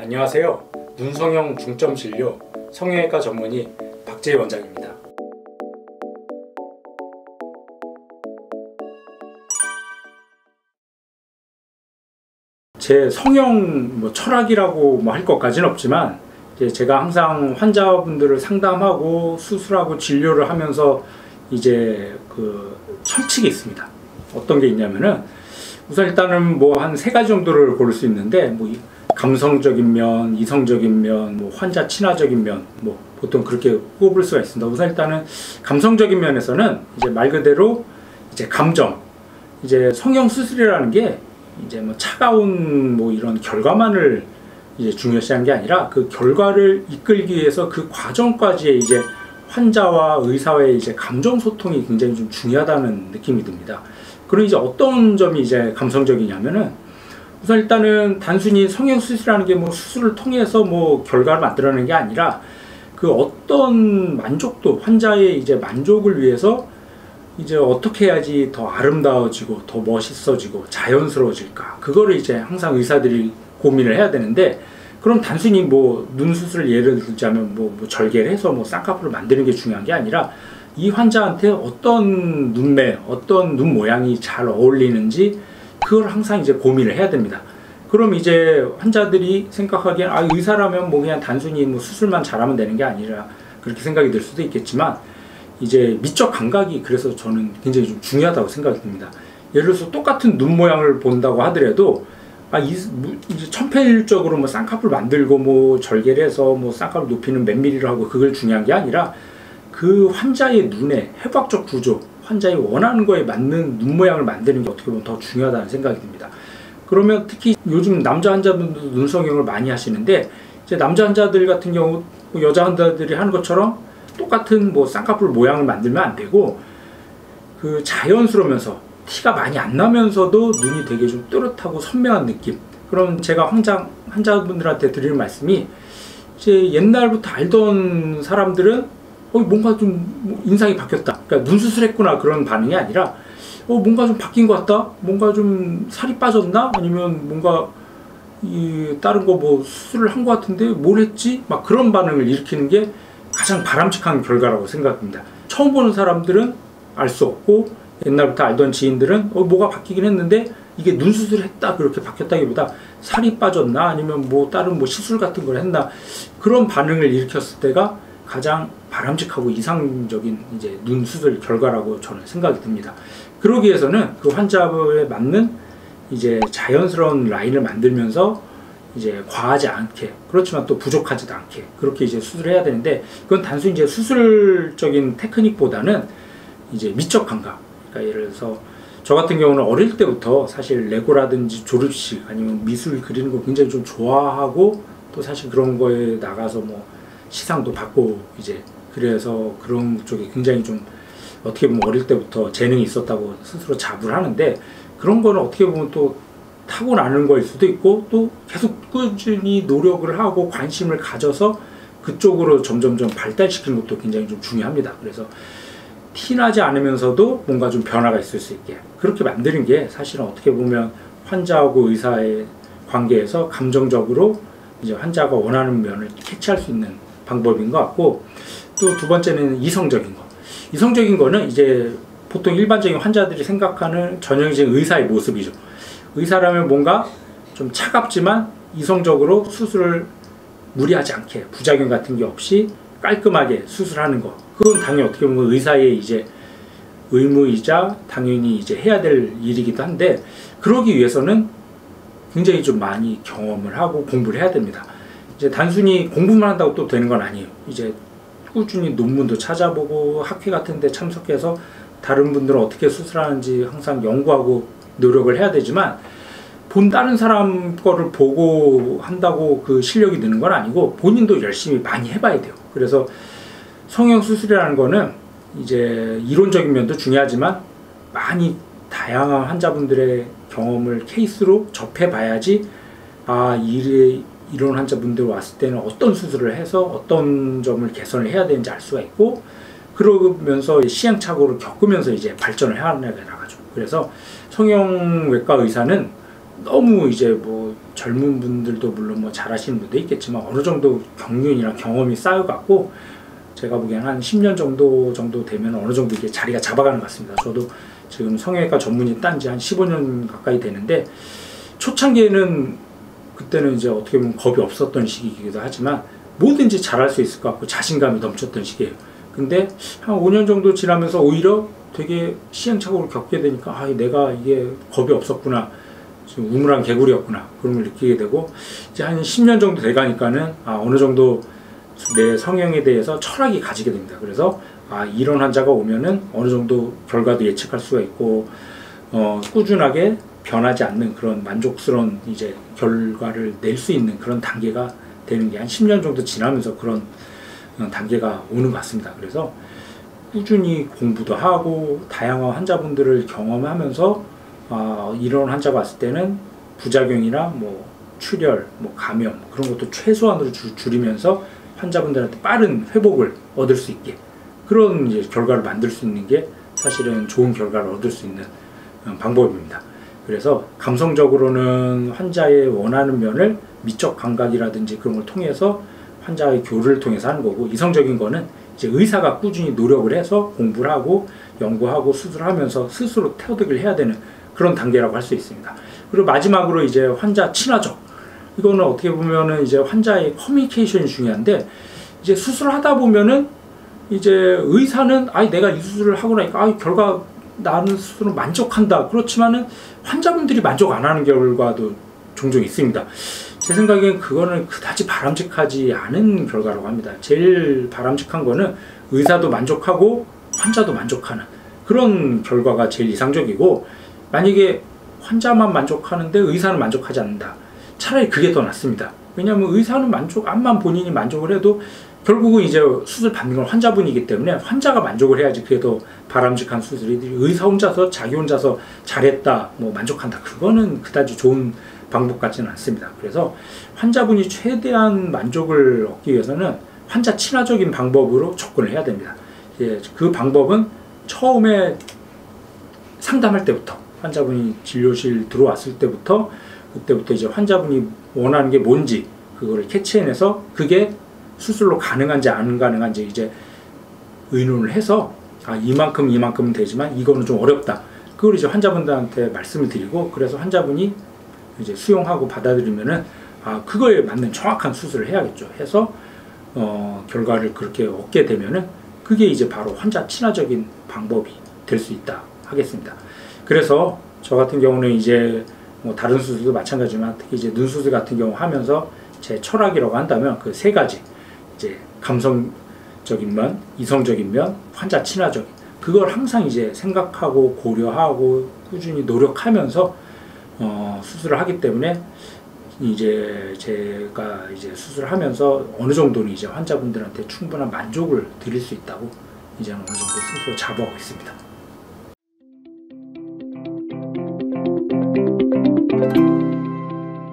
안녕하세요. 눈성형 중점진료 성형외과 전문의 박재희 원장입니다. 제 성형 철학이라고 할 것까지는 없지만 제가 항상 환자분들을 상담하고 수술하고 진료를 하면서 이제 그 철칙이 있습니다. 어떤 게 있냐면은 우선 일단은 한 세 가지 정도를 고를 수 있는데 감성적인 면, 이성적인 면, 환자 친화적인 면, 보통 그렇게 꼽을 수가 있습니다. 우선 일단은 감성적인 면에서는 이제 말 그대로 이제 감정, 이제 성형 수술이라는 게 이제 차가운 이런 결과만을 이제 중요시한 게 아니라 그 결과를 이끌기 위해서 그 과정까지의 이제 환자와 의사의 이제 감정 소통이 굉장히 좀 중요하다는 느낌이 듭니다. 그럼 이제 어떤 점이 이제 감성적이냐면은 우선 일단은 단순히 성형 수술이라는 게 수술을 통해서 결과를 만들어내는 게 아니라 그 어떤 만족도, 환자의 이제 만족을 위해서 이제 어떻게 해야지 더 아름다워지고 더 멋있어지고 자연스러워질까, 그거를 이제 항상 의사들이 고민을 해야 되는데, 그럼 단순히 눈 수술을 예를 들자면 절개를 해서 쌍꺼풀을 만드는 게 중요한 게 아니라 이 환자한테 어떤 눈매, 어떤 눈 모양이 잘 어울리는지 그걸 항상 이제 고민을 해야 됩니다. 그럼 이제 환자들이 생각하기엔 의사라면 그냥 단순히 수술만 잘하면 되는 게 아니라 그렇게 생각이 들 수도 있겠지만, 이제 미적 감각이 그래서 저는 굉장히 좀 중요하다고 생각이 듭니다. 예를 들어서 똑같은 눈 모양을 본다고 하더라도 이제 천편일적으로 쌍꺼풀 만들고 절개를 해서 쌍꺼풀 높이는 몇 미리를 하고 그걸 중요한 게 아니라 그 환자의 눈의 해부학적 구조, 환자의 원하는 거에 맞는 눈 모양을 만드는 게 어떻게 보면 더 중요하다는 생각이 듭니다. 그러면 특히 요즘 남자 환자분들도 눈성형을 많이 하시는데, 이제 남자 환자들 같은 경우 여자 환자들이 하는 것처럼 똑같은 쌍꺼풀 모양을 만들면 안 되고, 그 자연스러우면서 티가 많이 안 나면서도 눈이 되게 좀 또렷하고 선명한 느낌. 그럼 제가 환자분들한테 드리는 말씀이, 이제 옛날부터 알던 사람들은 뭔가 좀 인상이 바뀌었다, 그러니까 눈 수술했구나, 그런 반응이 아니라 뭔가 좀 바뀐 것 같다, 뭔가 좀 살이 빠졌나, 아니면 뭔가 다른 거 수술을 한 것 같은데 뭘 했지, 그런 반응을 일으키는 게 가장 바람직한 결과라고 생각합니다. 처음 보는 사람들은 알 수 없고, 옛날부터 알던 지인들은 뭐가 바뀌긴 했는데 이게 눈 수술했다 그렇게 바뀌었다기보다 살이 빠졌나, 아니면 다른 시술 같은 걸 했나, 그런 반응을 일으켰을 때가 가장 바람직하고 이상적인 이제 눈 수술 결과라고 저는 생각이 듭니다. 그러기 위해서는 그 환자에 맞는 이제 자연스러운 라인을 만들면서 이제 과하지 않게, 그렇지만 또 부족하지도 않게 그렇게 이제 수술을 해야 되는데, 그건 단순히 이제 수술적인 테크닉보다는 이제 미적 감각. 그러니까 예를 들어서 저 같은 경우는 어릴 때부터 사실 레고라든지 조립식 아니면 미술 그리는 거 굉장히 좀 좋아하고, 또 사실 그런 거에 나가서 시상도 받고, 이제 그래서 그런 쪽에 굉장히 좀 어떻게 보면 어릴 때부터 재능이 있었다고 스스로 자부를 하는데, 그런 거는 어떻게 보면 또 타고나는 거일 수도 있고, 또 계속 꾸준히 노력을 하고 관심을 가져서 그쪽으로 점점점 발달시키는 것도 굉장히 좀 중요합니다. 그래서 티나지 않으면서도 뭔가 좀 변화가 있을 수 있게 그렇게 만드는 게 사실은 어떻게 보면 환자하고 의사의 관계에서 감정적으로 이제 환자가 원하는 면을 캐치할 수 있는 방법인 것 같고, 또 두 번째는 이성적인 거. 이성적인 거는 이제 보통 일반적인 환자들이 생각하는 전형적인 의사의 모습이죠. 의사라면 뭔가 좀 차갑지만 이성적으로 수술을 무리하지 않게, 부작용 같은 게 없이 깔끔하게 수술하는 거. 그건 당연히 어떻게 보면 의사의 이제 의무이자 당연히 이제 해야 될 일이기도 한데, 그러기 위해서는 굉장히 좀 많이 경험을 하고 공부를 해야 됩니다. 이제 단순히 공부만 한다고 또 되는 건 아니에요. 이제 꾸준히 논문도 찾아보고 학회 같은 데 참석해서 다른 분들은 어떻게 수술하는지 항상 연구하고 노력을 해야 되지만, 다른 사람 거를 보고 한다고 그 실력이 느는 건 아니고 본인도 열심히 많이 해봐야 돼요. 그래서 성형 수술이라는 거는 이제 이론적인 면도 중요하지만 많이 다양한 환자분들의 경험을 케이스로 접해봐야지 이런 환자분들 왔을 때는 어떤 수술을 해서 어떤 점을 개선을 해야 되는지 알 수가 있고, 그러면서 시행착오를 겪으면서 이제 발전을 해나가죠. 그래서 성형외과 의사는 너무 이제 뭐 젊은 분들도 물론 뭐 잘하시는 분도 있겠지만 어느 정도 경륜이나 경험이 쌓여갖고 제가 보기에는 한 10년 정도 되면 어느 정도 이게 자리가 잡아가는 것 같습니다. 저도 지금 성형외과 전문의 딴 지 한 15년 가까이 되는데 초창기에는 그때는 이제 어떻게 보면 겁이 없었던 시기이기도 하지만 뭐든지 잘할 수 있을 것 같고 자신감이 넘쳤던 시기예요. 근데 한 5년 정도 지나면서 오히려 되게 시행착오를 겪게 되니까 아, 내가 이게 겁이 없었구나, 지금 우물안 개구리였구나, 그런 걸 느끼게 되고 이제 한 10년 정도 돼가니까는 아, 어느 정도 내 성형에 대해서 철학이 가지게 됩니다. 그래서 아, 이런 환자가 오면은 어느 정도 결과도 예측할 수가 있고 꾸준하게 변하지 않는 그런 만족스러운 이제 결과를 낼 수 있는 그런 단계가 되는 게 한 10년 정도 지나면서 그런 단계가 오는 것 같습니다. 그래서 꾸준히 공부도 하고 다양한 환자분들을 경험하면서 이런 환자가 왔을 때는 부작용이나 뭐 출혈, 뭐 감염 그런 것도 최소한으로 줄이면서 환자분들한테 빠른 회복을 얻을 수 있게 그런 이제 결과를 만들 수 있는 게 사실은 좋은 결과를 얻을 수 있는 방법입니다. 그래서 감성적으로는 환자의 원하는 면을 미적 감각이라든지 그런 걸 통해서 환자의 교류를 통해서 하는 거고, 이성적인 거는 이제 의사가 꾸준히 노력을 해서 공부를 하고 연구하고 수술하면서 스스로 터득을 해야 되는 그런 단계라고 할 수 있습니다. 그리고 마지막으로 이제 환자 친화적, 이거는 어떻게 보면은 이제 환자의 커뮤니케이션이 중요한데, 이제 수술을 하다 보면은 이제 의사는 내가 이 수술을 하고 나니까 결과 나는 수술은 만족한다. 그렇지만은 환자분들이 만족 안 하는 결과도 종종 있습니다. 제 생각엔 그거는 그다지 바람직하지 않은 결과라고 합니다. 제일 바람직한 거는 의사도 만족하고 환자도 만족하는 그런 결과가 제일 이상적이고, 만약에 환자만 만족하는데 의사는 만족하지 않는다, 차라리 그게 더 낫습니다. 왜냐하면 의사는 암만 본인이 만족을 해도 결국은 이제 수술 받는 건 환자분이기 때문에 환자가 만족을 해야지 그게 더 바람직한 수술이지, 의사 혼자서 자기 혼자서 잘했다 뭐 만족한다, 그거는 그다지 좋은 방법 같지는 않습니다. 그래서 환자분이 최대한 만족을 얻기 위해서는 환자 친화적인 방법으로 접근을 해야 됩니다. 그 방법은 처음에 상담할 때부터, 환자분이 진료실 들어왔을 때부터, 그때부터 이제 환자분이 원하는 게 뭔지 그거를 캐치해내서 그게 수술로 가능한지 안 가능한지 이제 의논을 해서 이만큼은 되지만 이거는 좀 어렵다, 그걸 이제 환자분들한테 말씀을 드리고, 그래서 환자분이 이제 수용하고 받아들이면은 그거에 맞는 정확한 수술을 해야겠죠. 해서 결과를 그렇게 얻게 되면은 그게 이제 바로 환자 친화적인 방법이 될 수 있다 하겠습니다. 그래서 저 같은 경우는 이제 뭐 다른 수술도 마찬가지지만 특히 이제 눈 수술 같은 경우 하면서 제 철학이라고 한다면 그 세 가지, 이제 감성적인 면, 이성적인 면, 환자 친화적인, 그걸 항상 이제 생각하고 고려하고 꾸준히 노력하면서 수술을 하기 때문에 이제 제가 이제 수술을 하면서 어느 정도는 이제 환자분들한테 충분한 만족을 드릴 수 있다고 이제는 어느 정도 스스로 자부하고 있습니다.